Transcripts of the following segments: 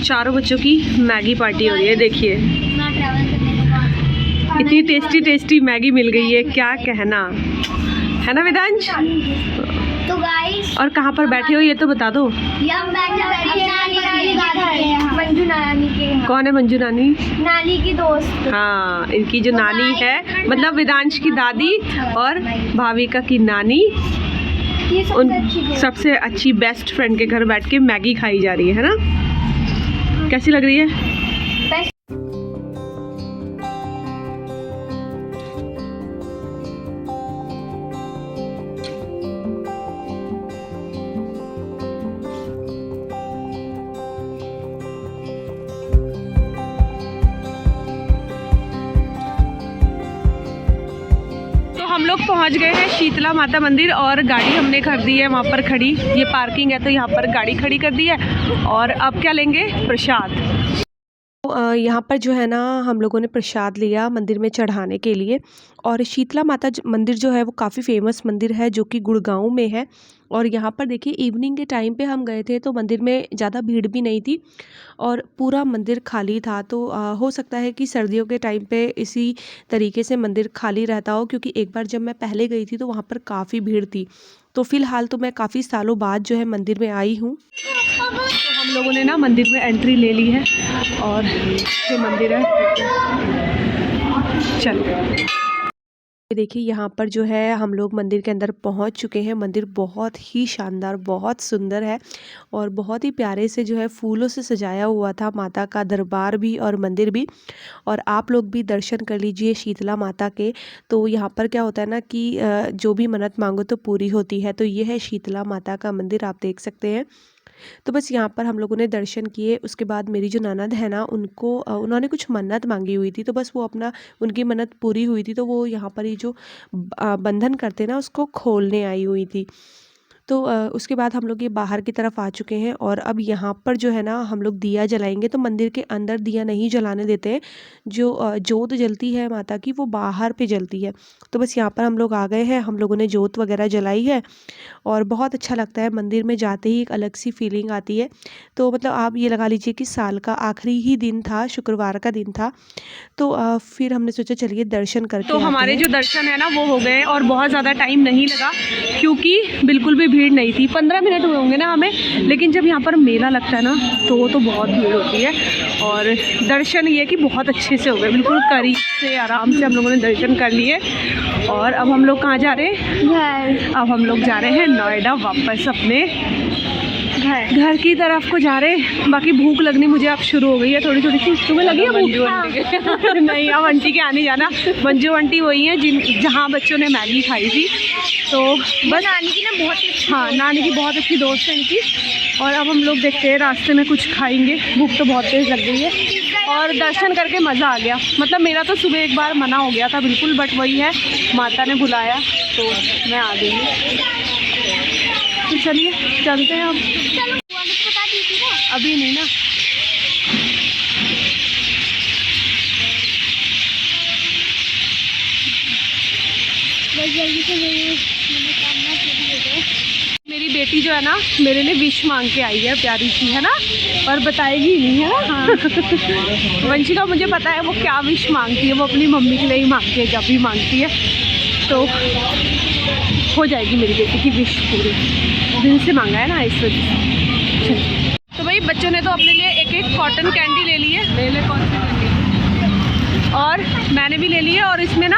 चारों बच्चों की मैगी पार्टी हो रही है। देखिए इतनी टेस्टी टेस्टी मैगी मिल गई है, क्या कहना है ना वेदांश। तो गाइस और कहाँ पर बैठे हो ये तो बता दो। मंजू नानी के। कौन है मंजू नानी? नानी की दोस्त। हाँ, इनकी जो नानी है मतलब वेदांश की दादी और भाविका की नानी, ये उन सबसे सबसे अच्छी बेस्ट फ्रेंड के घर बैठ के मैगी खाई जा रही है ना। कैसी लग रही है? हम लोग पहुंच गए हैं शीतला माता मंदिर और गाड़ी हमने कर दी है वहाँ पर खड़ी। ये पार्किंग है तो यहाँ पर गाड़ी खड़ी कर दी है और अब क्या लेंगे? प्रसाद। यहाँ पर जो है ना हम लोगों ने प्रसाद लिया मंदिर में चढ़ाने के लिए। और शीतला माता मंदिर जो है वो काफ़ी फेमस मंदिर है जो कि गुड़गांव में है। और यहाँ पर देखिए इवनिंग के टाइम पे हम गए थे तो मंदिर में ज़्यादा भीड़ भी नहीं थी और पूरा मंदिर खाली था। तो हो सकता है कि सर्दियों के टाइम पे इसी तरीके से मंदिर खाली रहता हो, क्योंकि एक बार जब मैं पहले गई थी तो वहाँ पर काफ़ी भीड़ थी। तो फ़िलहाल तो मैं काफ़ी सालों बाद जो है मंदिर में आई हूँ। तो हम लोगों ने ना मंदिर में एंट्री ले ली है और जो मंदिर है चलो देखिए यहाँ पर जो है हम लोग मंदिर के अंदर पहुँच चुके हैं। मंदिर बहुत ही शानदार, बहुत सुंदर है और बहुत ही प्यारे से जो है फूलों से सजाया हुआ था। माता का दरबार भी और मंदिर भी। और आप लोग भी दर्शन कर लीजिए शीतला माता के। तो यहाँ पर क्या होता है ना कि जो भी मन्नत मांगो तो पूरी होती है। तो ये है शीतला माता का मंदिर, आप देख सकते हैं। तो बस यहाँ पर हम लोगों ने दर्शन किए। उसके बाद मेरी जो ननद है ना उनको उन्होंने कुछ मन्नत मांगी हुई थी, तो बस वो अपना उनकी मन्नत पूरी हुई थी तो वो यहाँ पर ये जो बंधन करते ना उसको खोलने आई हुई थी। तो उसके बाद हम लोग ये बाहर की तरफ आ चुके हैं और अब यहाँ पर जो है ना हम लोग दिया जलाएंगे। तो मंदिर के अंदर दिया नहीं जलाने देते हैं, जो जोत जलती है माता की वो बाहर पे जलती है। तो बस यहाँ पर हम लोग आ गए हैं, हम लोगों ने जोत वगैरह जलाई है और बहुत अच्छा लगता है। मंदिर में जाते ही एक अलग सी फीलिंग आती है। तो मतलब आप ये लगा लीजिए कि साल का आखिरी ही दिन था, शुक्रवार का दिन था। तो फिर हमने सोचा चलिए दर्शन करके तो हमारे जो दर्शन है ना वो हो गए और बहुत ज़्यादा टाइम नहीं लगा क्योंकि बिल्कुल भी भीड़ नहीं थी। 15 मिनट हुए होंगे ना हमें, लेकिन जब यहाँ पर मेला लगता है ना तो बहुत भीड़ होती है। और दर्शन ये कि बहुत अच्छे से हो गए, बिल्कुल करीब से आराम से हम लोगों ने दर्शन कर लिए। और अब हम लोग कहाँ जा रहे हैं? अब हम लोग जा रहे हैं नोएडा वापस अपने घर की तरफ को जा रहे हैं। बाकी भूख लगनी मुझे अब शुरू हो गई है थोड़ी थोड़ी सी। तुम्हें लगी है भूख? नहीं, अब आंटी के आने जाना। मंजू आंटी वही है जहाँ बच्चों ने मैगी खाई थी। तो बस नानी की ना बहुत, हाँ नानी की बहुत अच्छी दोस्त है इनकी। और अब हम लोग देखते हैं रास्ते में कुछ खाएंगे। भूख तो बहुत तेज़ लग गई है और दर्शन करके मज़ा आ गया। मतलब मेरा तो सुबह एक बार मना हो गया था बिल्कुल, बट वही है माता ने बुलाया तो मैं आ गई हूँ। तो चलिए चलते हैं अब। अभी नहीं ना। जल्दी से मनोकामना पूरी हो जाए। मेरी बेटी जो है ना मेरे लिए विश मांग के आई है, प्यारी सी है ना, और बताएगी नहीं है ना। हाँ। वंशिका मुझे पता है वो क्या विश मांगती है, वो अपनी मम्मी के लिए ही मांगती है जब भी मांगती है। तो हो जाएगी मेरी बेटी की विश पूरी, दिल से मांगा है ना इस वजह से। तो भाई बच्चों ने तो अपने लिए एक एक कॉटन कैंडी ले ली है। ले ले कौन सी कैंडी? और मैंने भी ले ली है। और इसमें ना,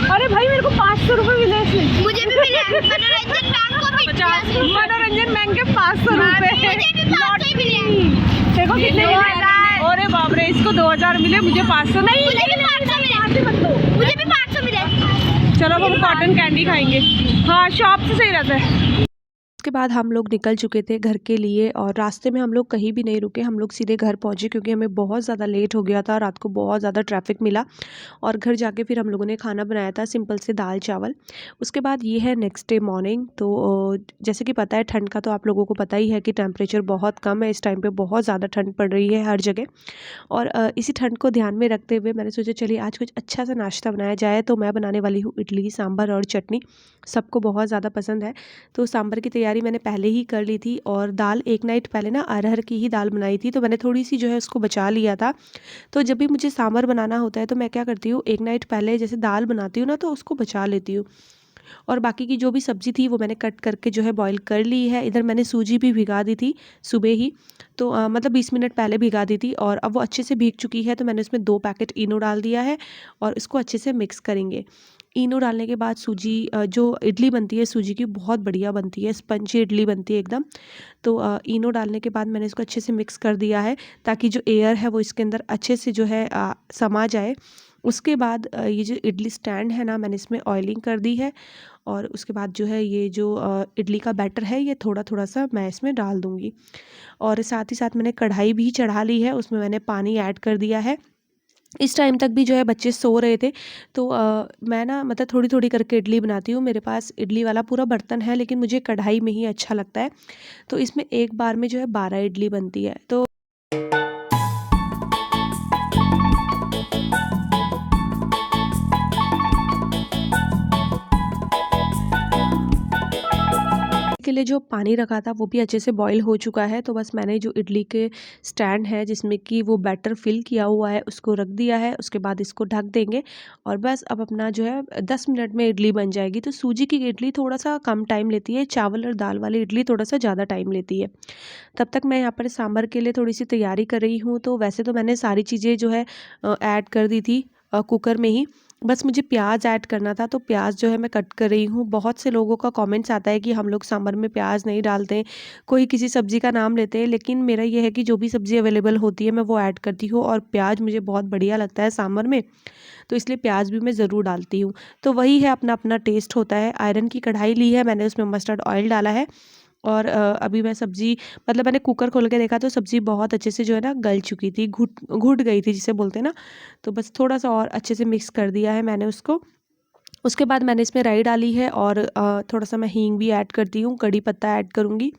अरे भाई मेरे को 500 रुपये मिले इसमें। मुझे भी मिले मनोरंजन मैम को भी 50 मनोरंजन मैम के 500 रुपये। देखो कितने मिले। अरे बाप रे, इसको 2000 मिले, मुझे 500 नहीं। मुझे भी 500 मिले। चलो अब हम कॉटन कैंडी खाएंगे। हाँ शॉप से सही रहता है। उसके बाद हम लोग निकल चुके थे घर के लिए और रास्ते में हम लोग कहीं भी नहीं रुके, हम लोग सीधे घर पहुँचे क्योंकि हमें बहुत ज़्यादा लेट हो गया था। रात को बहुत ज़्यादा ट्रैफिक मिला और घर जाके फिर हम लोगों ने खाना बनाया था सिंपल से दाल चावल। उसके बाद ये है नेक्स्ट डे मॉर्निंग। तो जैसे कि पता है ठंड का तो आप लोगों को पता ही है कि टेम्परेचर बहुत कम है इस टाइम पर, बहुत ज़्यादा ठंड पड़ रही है हर जगह। और इसी ठंड को ध्यान में रखते हुए मैंने सोचा चलिए आज कुछ अच्छा सा नाश्ता बनाया जाए। तो मैं बनाने वाली हूँ इडली सांभर और चटनी, सबको बहुत ज़्यादा पसंद है। तो सांभर की तैयारी तैयारी मैंने पहले ही कर ली थी। और दाल एक नाइट पहले ना अरहर की ही दाल बनाई थी, तो मैंने थोड़ी-सी जो है उसको बचा लिया था। तो जब भी मुझे सांभर बनाना होता है तो मैं क्या करती हूँ, एक नाइट पहले जैसे दाल बनाती हूँ ना तो उसको बचा लेती हूँ। और बाकी की जो भी सब्ज़ी थी वो मैंने कट करके जो है बॉईल कर ली है। इधर मैंने सूजी भी भिगा दी थी सुबह ही, तो मतलब 20 मिनट पहले भिगा दी थी और अब वो अच्छे से भीग चुकी है। तो मैंने उसमें 2 पैकेट इनो डाल दिया है और इसको अच्छे से मिक्स करेंगे। इनो डालने के बाद सूजी जो इडली बनती है सूजी की बहुत बढ़िया बनती है, स्पंजी इडली बनती है एकदम। तो इनो डालने के बाद मैंने इसको अच्छे से मिक्स कर दिया है ताकि जो एयर है वो इसके अंदर अच्छे से जो है समा जाए। उसके बाद ये जो इडली स्टैंड है ना, मैंने इसमें ऑयलिंग कर दी है। और उसके बाद जो है ये जो इडली का बैटर है ये थोड़ा-थोड़ा सा मैं इसमें डाल दूँगी। और साथ ही साथ मैंने कढ़ाई भी चढ़ा ली है, उसमें मैंने पानी ऐड कर दिया है। इस टाइम तक भी जो है बच्चे सो रहे थे, तो मैं ना मतलब थोड़ी-थोड़ी करके इडली बनाती हूँ। मेरे पास इडली वाला पूरा बर्तन है लेकिन मुझे कढ़ाई में ही अच्छा लगता है। तो इसमें एक बार में जो है 12 इडली बनती है। तो के लिए जो पानी रखा था वो भी अच्छे से बॉईल हो चुका है। तो बस मैंने जो इडली के स्टैंड है जिसमें कि वो बैटर फिल किया हुआ है उसको रख दिया है। उसके बाद इसको ढक देंगे और बस अब अपना जो है 10 मिनट में इडली बन जाएगी। तो सूजी की इडली थोड़ा सा कम टाइम लेती है, चावल और दाल वाली इडली थोड़ा सा ज़्यादा टाइम लेती है। तब तक मैं यहाँ पर सांभर के लिए थोड़ी सी तैयारी कर रही हूँ। तो वैसे तो मैंने सारी चीज़ें जो है ऐड कर दी थी कुकर में ही। बस मुझे प्याज ऐड करना था, तो प्याज जो है मैं कट कर रही हूँ। बहुत से लोगों का कमेंट्स आता है कि हम लोग सांभर में प्याज नहीं डालते, कोई किसी सब्ज़ी का नाम लेते हैं, लेकिन मेरा ये है कि जो भी सब्ज़ी अवेलेबल होती है मैं वो ऐड करती हूँ। और प्याज मुझे बहुत बढ़िया लगता है सांभर में, तो इसलिए प्याज भी मैं ज़रूर डालती हूँ। तो वही है, अपना अपना टेस्ट होता है। आयरन की कढ़ाई ली है मैंने, उसमें मस्टर्ड ऑयल डाला है। और अभी मैं सब्ज़ी मतलब मैंने कुकर खोल के देखा तो सब्ज़ी बहुत अच्छे से जो है ना गल चुकी थी, घुट घुट गई थी जिसे बोलते हैं ना। तो बस थोड़ा-सा और अच्छे से मिक्स कर दिया है मैंने उसको। उसके बाद मैंने इसमें राई डाली है और थोड़ा-सा मैं हींग भी ऐड करती हूँ, कड़ी पत्ता ऐड करूँगी।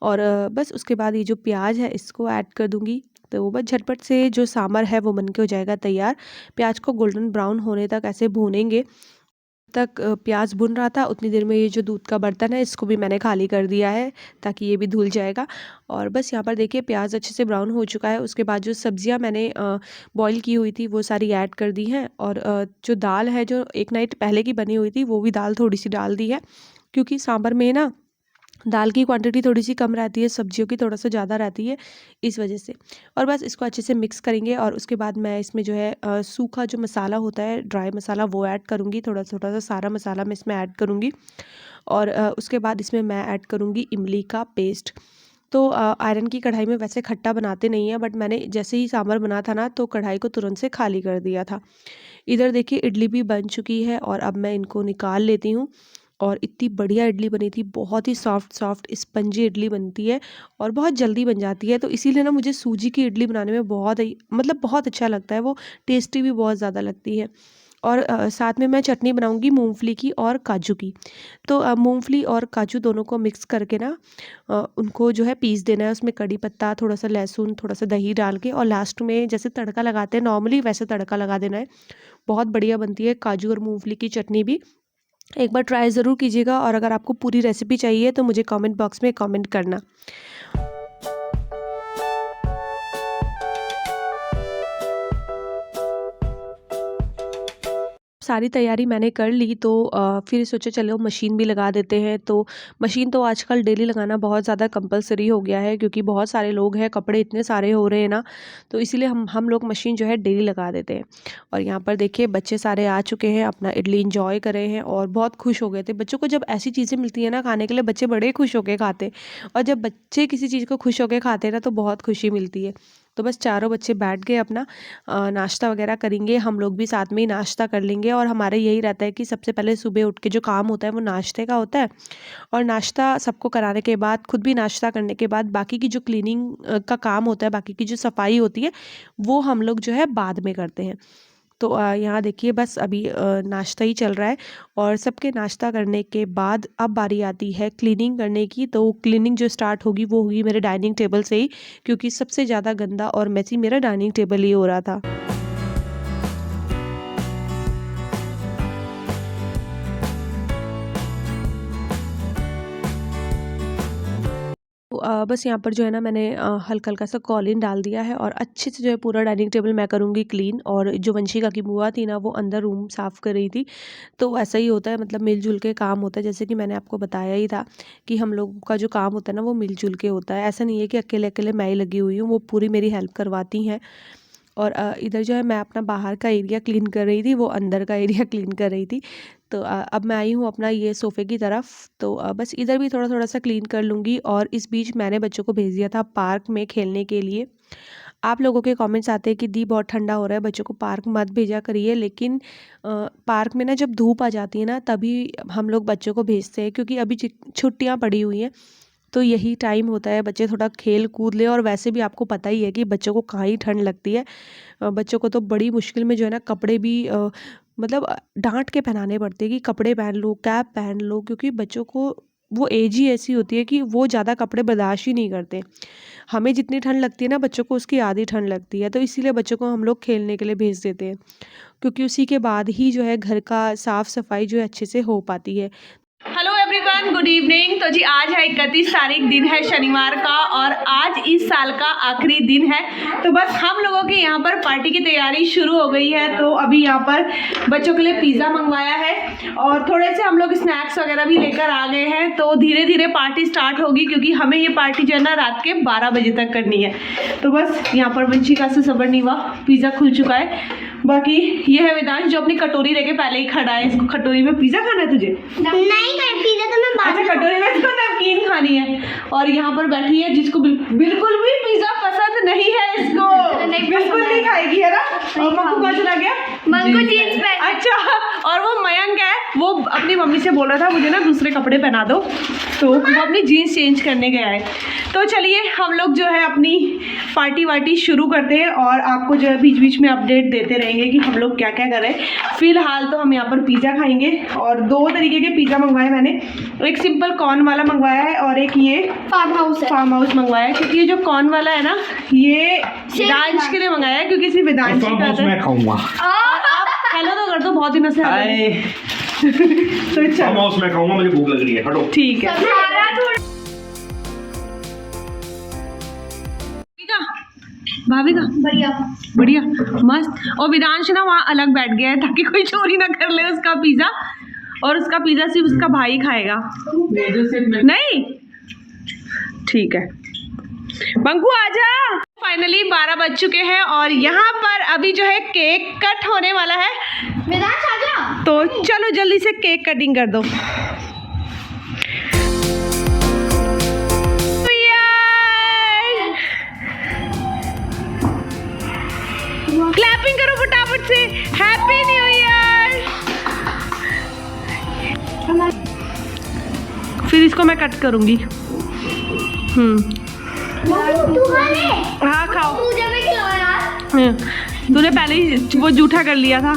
और बस उसके बाद ये जो प्याज है इसको ऐड कर दूँगी। तो बस झटपट से जो सांभर है वो बन के हो जाएगा तैयार। प्याज को गोल्डन ब्राउन होने तक ऐसे भूनेंगे। तक प्याज भुन रहा था उतनी देर में ये जो दूध का बर्तन है इसको भी मैंने खाली कर दिया है ताकि ये भी धुल जाएगा। और बस यहाँ पर देखिए प्याज अच्छे से ब्राउन हो चुका है। उसके बाद जो सब्जियाँ मैंने बॉईल की हुई थी वो सारी ऐड कर दी हैं। और जो दाल है जो एक नाइट पहले की बनी हुई थी वो भी दाल थोड़ी सी डाल दी है, क्योंकि सांभर में ना दाल की क्वांटिटी थोड़ी-सी कम रहती है, सब्जियों की थोड़ा-सा ज़्यादा रहती है, इस वजह से। और बस इसको अच्छे से मिक्स करेंगे और उसके बाद मैं इसमें जो है सूखा जो मसाला होता है, ड्राई मसाला, वो ऐड करूँगी। थोड़ा छोटा-सा सारा मसाला मैं इसमें ऐड करूँगी। और उसके बाद इसमें मैं ऐड करूँगी इमली का पेस्ट। तो आयरन की कढ़ाई में वैसे खट्टा बनाते नहीं हैं, बट मैंने जैसे ही सांभर बना था ना, तो कढ़ाई को तुरंत से खाली कर दिया था। इधर देखिए इडली भी बन चुकी है और अब मैं इनको निकाल लेती हूँ। और इतनी बढ़िया इडली बनी थी, बहुत ही सॉफ्ट सॉफ्ट स्पंजी इडली बनती है और बहुत जल्दी बन जाती है। तो इसीलिए ना मुझे सूजी की इडली बनाने में बहुत ही मतलब बहुत अच्छा लगता है, वो टेस्टी भी बहुत ज़्यादा लगती है। और साथ में मैं चटनी बनाऊँगी मूँगफली की और काजू की। तो मूँगफली और काजू दोनों को मिक्स करके ना उनको जो है पीस देना है। उसमें कड़ी पत्ता, थोड़ा-सा लहसुन, थोड़ा-सा दही डाल के और लास्ट में जैसे तड़का लगाते हैं नॉर्मली वैसे तड़का लगा देना है। बहुत बढ़िया बनती है काजू और मूँगफली की चटनी भी। एक बार ट्राई ज़रूर कीजिएगा और अगर आपको पूरी रेसिपी चाहिए तो मुझे कमेंट बॉक्स में कमेंट करना। सारी तैयारी मैंने कर ली, तो फिर सोचा चलो मशीन भी लगा देते हैं। तो मशीन तो आजकल डेली लगाना बहुत ज़्यादा कंपलसरी हो गया है, क्योंकि बहुत सारे लोग हैं, कपड़े इतने सारे हो रहे हैं ना, तो इसीलिए हम लोग मशीन जो है डेली लगा देते हैं। और यहाँ पर देखिए बच्चे सारे आ चुके हैं, अपना इडली इंजॉय कर रहे हैं और बहुत खुश हो गए थे। बच्चों को जब ऐसी चीज़ें मिलती है ना खाने के लिए, बच्चे बड़े खुश होकर खाते, और जब बच्चे किसी चीज़ को खुश होकर खाते हैं ना तो बहुत खुशी मिलती है। तो बस चारों बच्चे बैठ गए, अपना नाश्ता वगैरह करेंगे, हम लोग भी साथ में ही नाश्ता कर लेंगे। और हमारा यही रहता है कि सबसे पहले सुबह उठ के जो काम होता है वो नाश्ते का होता है, और नाश्ता सबको कराने के बाद, खुद भी नाश्ता करने के बाद, बाकी की जो क्लीनिंग का काम होता है, बाकी की जो सफाई होती है, वो हम लोग जो है बाद में करते हैं। तो यहाँ देखिए बस अभी नाश्ता ही चल रहा है, और सबके नाश्ता करने के बाद अब बारी आती है क्लीनिंग करने की। तो क्लीनिंग जो स्टार्ट होगी वो होगी मेरे डाइनिंग टेबल से ही, क्योंकि सबसे ज़्यादा गंदा और मेसी मेरा डाइनिंग टेबल ही हो रहा था। बस यहाँ पर जो है ना मैंने हल्का हल्का सा कॉलिन डाल दिया है और अच्छे से जो है पूरा डाइनिंग टेबल मैं करूँगी क्लीन। और जो वंशिका की बुआ थी ना वो अंदर रूम साफ़ कर रही थी। तो ऐसा ही होता है, मतलब मिलजुल के काम होता है, जैसे कि मैंने आपको बताया ही था कि हम लोगों का जो काम होता है ना वो मिलजुल के होता है। ऐसा नहीं है कि अकेले अकेले मैं ही लगी हुई हूँ, वो पूरी मेरी हेल्प करवाती हैं। और इधर जो है मैं अपना बाहर का एरिया क्लीन कर रही थी, वो अंदर का एरिया क्लीन कर रही थी। तो अब मैं आई हूँ अपना ये सोफ़े की तरफ। तो बस इधर भी थोड़ा थोड़ा सा क्लीन कर लूँगी। और इस बीच मैंने बच्चों को भेज दिया था पार्क में खेलने के लिए। आप लोगों के कमेंट्स आते हैं कि दी बहुत ठंडा हो रहा है, बच्चों को पार्क मत भेजा करिए। लेकिन पार्क में ना जब धूप आ जाती है ना तभी हम लोग बच्चों को भेजते हैं, क्योंकि अभी छुट्टियाँ पड़ी हुई हैं। तो यही टाइम होता है बच्चे थोड़ा खेल कूद ले। और वैसे भी आपको पता ही है कि बच्चों को कहाँ ही ठंड लगती है। बच्चों को तो बड़ी मुश्किल में जो है ना कपड़े भी मतलब डांट के पहनाने पड़ते हैं कि कपड़े पहन लो, कैप पहन लो, क्योंकि बच्चों को वो एज ही ऐसी होती है कि वो ज़्यादा कपड़े बर्दाश्त ही नहीं करते। हमें जितनी ठंड लगती है ना बच्चों को उसकी आधी ठंड लगती है। तो इसीलिए बच्चों को हम लोग खेलने के लिए भेज देते हैं, क्योंकि उसी के बाद ही जो है घर का साफ़ सफाई जो है अच्छे से हो पाती है। Hello everyone, good evening. तो जी आज है 31 तारीख, दिन है शनिवार का और आज इस साल का आखिरी दिन है। तो बस हम लोगों के यहाँ पर पार्टी की तैयारी शुरू हो गई है। तो अभी यहाँ पर बच्चों के लिए पिज़्ज़ा मंगवाया है और थोड़े से हम लोग स्नैक्स वगैरह भी लेकर आ गए हैं। तो धीरे धीरे पार्टी स्टार्ट होगी, क्योंकि हमें ये पार्टी जो है ना रात के 12 बजे तक करनी है। तो बस यहाँ पर वंशिका से सब्र नहीं हुआ, पिज़्ज़ा खुल चुका है। बाकी ये है वेदांश जो अपनी कटोरी लेके पहले ही खड़ा है। इसको कटोरी में पिज़्ज़ा खाना है तुझे? नहीं पिज़्ज़ा तो मैं बाद अच्छा, कटोरी में इसको नमकीन खानी है। और यहाँ पर बैठी है जिसको बिल्कुल भी पिज़्ज़ा पसंद नहीं है, इसको बिल्कुल नहीं खाएगी, है ना? और मक्कू कहाँ चला गया? मंगू जीन्स पहन। अच्छा, और वो मयंक है, वो अपनी मम्मी से बोल रहा था मुझे ना दूसरे कपड़े पहना दो, तो वो अपनी जीन्स चेंज करने गया है। तो चलिए हम लोग जो है अपनी पार्टी वार्टी शुरू करते हैं और आपको जो है बीच बीच में अपडेट देते रहेंगे कि हम लोग क्या क्या कर रहे हैं। फिलहाल तो हम यहाँ पर पिज़्ज़ा खाएंगे और 2 तरीके के पिज़्ज़ा मंगवाए मैंने। एक सिंपल कॉर्न वाला मंगवाया है और एक ये फार्म हाउस मंगवाया है। क्योंकि ये जो कॉर्न वाला है ना ये वेदांश के लिए मंगाया है, क्योंकि सिर्फ वेदांश ही खाता है। मैं खाऊंगा। आप हेलो तो कर दो, बहुत दिनों से हाय। तो चलो मैं खाऊंगा, मुझे भूख लग रही है, हटो। ठीक है। भाभी का बढ़िया बढ़िया मस्त। और विदांश ना वहाँ अलग बैठ गया है ताकि कोई चोरी ना कर ले उसका पिज़्ज़ा। और उसका पिज़्ज़ा सिर्फ उसका भाई खाएगा। नहीं ठीक है, बंकू आजा। फाइनली 12 बज चुके हैं और यहाँ पर अभी जो है केक कट होने वाला है। वेदांश आजा। तो चलो जल्दी से केक कटिंग कर दो। क्लैपिंग करो फटाफट से। Happy new year. फिर इसको मैं कट करूंगी। तू खा ले। हाँ खाओ। मुझे भी खिलाओ यार। तूने पहले ही वो जूठा कर लिया था।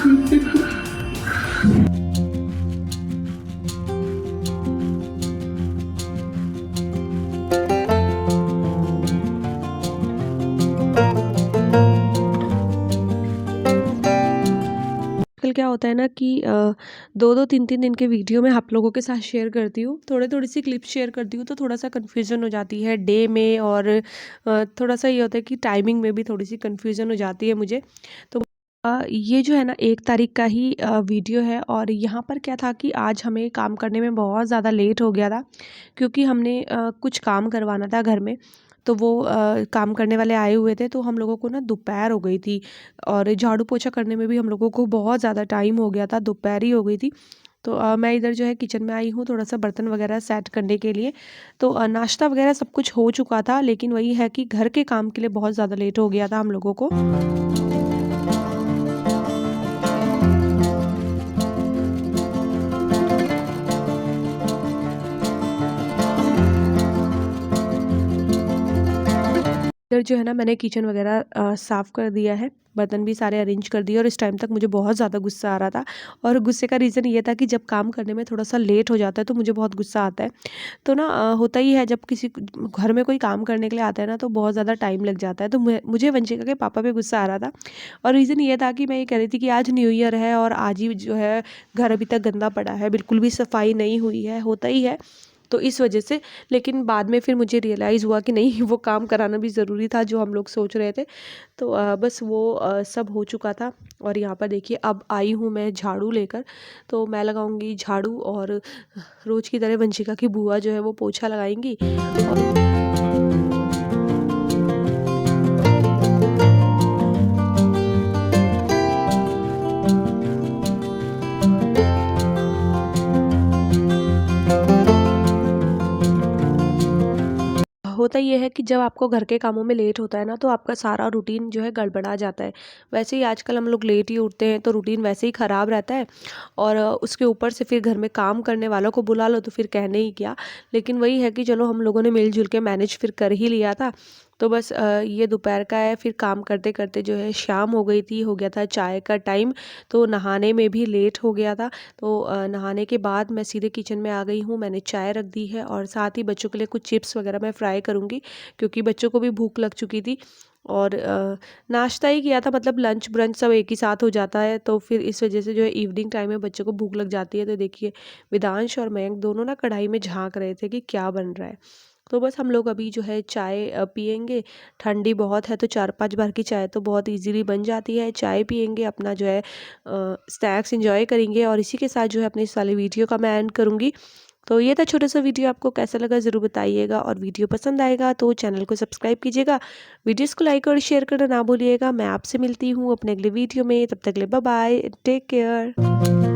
आजकल क्या होता है ना कि 2-2 3-3 दिन के वीडियो मैं आप लोगों के साथ शेयर करती हूँ, थोड़ी सी क्लिप शेयर करती हूँ, तो थोड़ा सा कन्फ्यूज़न हो जाती है डे में। और थोड़ा सा ये होता है कि टाइमिंग में भी थोड़ी सी कन्फ्यूज़न हो जाती है मुझे। तो ये जो है ना 1 तारीख का ही वीडियो है। और यहाँ पर क्या था कि आज हमें काम करने में बहुत ज़्यादा लेट हो गया था, क्योंकि हमने कुछ काम करवाना था घर में। तो वो काम करने वाले आए हुए थे, तो हम लोगों को ना दोपहर हो गई थी। और झाड़ू पोछा करने में भी हम लोगों को बहुत ज़्यादा टाइम हो गया था, दोपहर ही हो गई थी। तो मैं इधर जो है किचन में आई हूँ थोड़ा सा बर्तन वगैरह सेट करने के लिए। तो नाश्ता वगैरह सब कुछ हो चुका था, लेकिन वही है कि घर के काम के लिए बहुत ज़्यादा लेट हो गया था हम लोगों को। इधर जो है ना मैंने किचन वगैरह साफ़ कर दिया है, बर्तन भी सारे अरेंज कर दिए। और इस टाइम तक मुझे बहुत ज़्यादा गुस्सा आ रहा था। और गुस्से का रीज़न ये था कि जब काम करने में थोड़ा सा लेट हो जाता है तो मुझे बहुत गुस्सा आता है। तो ना होता ही है जब किसी घर में कोई काम करने के लिए आता है ना तो बहुत ज़्यादा टाइम लग जाता है। तो मुझे वंशिका के पापा पे गुस्सा आ रहा था। और रीज़न ये था कि मैं ये कह रही थी कि आज न्यू ईयर है और आज ही जो है घर अभी तक गंदा पड़ा है, बिल्कुल भी सफाई नहीं हुई है। होता ही है तो इस वजह से। लेकिन बाद में फिर मुझे रियलाइज़ हुआ कि नहीं, वो काम कराना भी ज़रूरी था जो हम लोग सोच रहे थे। तो बस वो सब हो चुका था। और यहाँ पर देखिए अब आई हूँ मैं झाड़ू लेकर। तो मैं लगाऊंगी झाड़ू और रोज़ की तरह वंशिका की बुआ जो है वो पोछा लगाएंगी। और होता ये है कि जब आपको घर के कामों में लेट होता है ना, तो आपका सारा रूटीन जो है गड़बड़ा जाता है। वैसे ही आजकल हम लोग लेट ही उठते हैं, तो रूटीन वैसे ही ख़राब रहता है। और उसके ऊपर से फिर घर में काम करने वालों को बुला लो तो फिर कहने ही क्या। लेकिन वही है कि चलो हम लोगों ने मिलजुल के मैनेज फिर कर ही लिया था। तो बस ये दोपहर का है, फिर काम करते करते जो है शाम हो गई थी, हो गया था चाय का टाइम। तो नहाने में भी लेट हो गया था। तो नहाने के बाद मैं सीधे किचन में आ गई हूँ। मैंने चाय रख दी है और साथ ही बच्चों के लिए कुछ चिप्स वगैरह मैं फ्राई करूँगी, क्योंकि बच्चों को भी भूख लग चुकी थी। और नाश्ता ही किया था, मतलब लंच ब्रंच सब एक ही साथ हो जाता है। तो फिर इस वजह से जो है इवनिंग टाइम में बच्चों को भूख लग जाती है। तो देखिए विदांश और मयंक दोनों ना कढ़ाई में झांक रहे थे कि क्या बन रहा है। तो बस हम लोग अभी जो है चाय पियेंगे। ठंडी बहुत है तो 4-5 बार की चाय तो बहुत इजीली बन जाती है। चाय पियेंगे, अपना जो है स्नैक्स एंजॉय करेंगे, और इसी के साथ जो है अपने इस वाले वीडियो का मैं एंड करूँगी। तो ये था छोटा सा वीडियो, आपको कैसा लगा ज़रूर बताइएगा। और वीडियो पसंद आएगा तो चैनल को सब्सक्राइब कीजिएगा, वीडियोस को लाइक और शेयर करना ना भूलिएगा। मैं आपसे मिलती हूँ अपने अगले वीडियो में, तब तक के लिए बाय बाय, टेक केयर।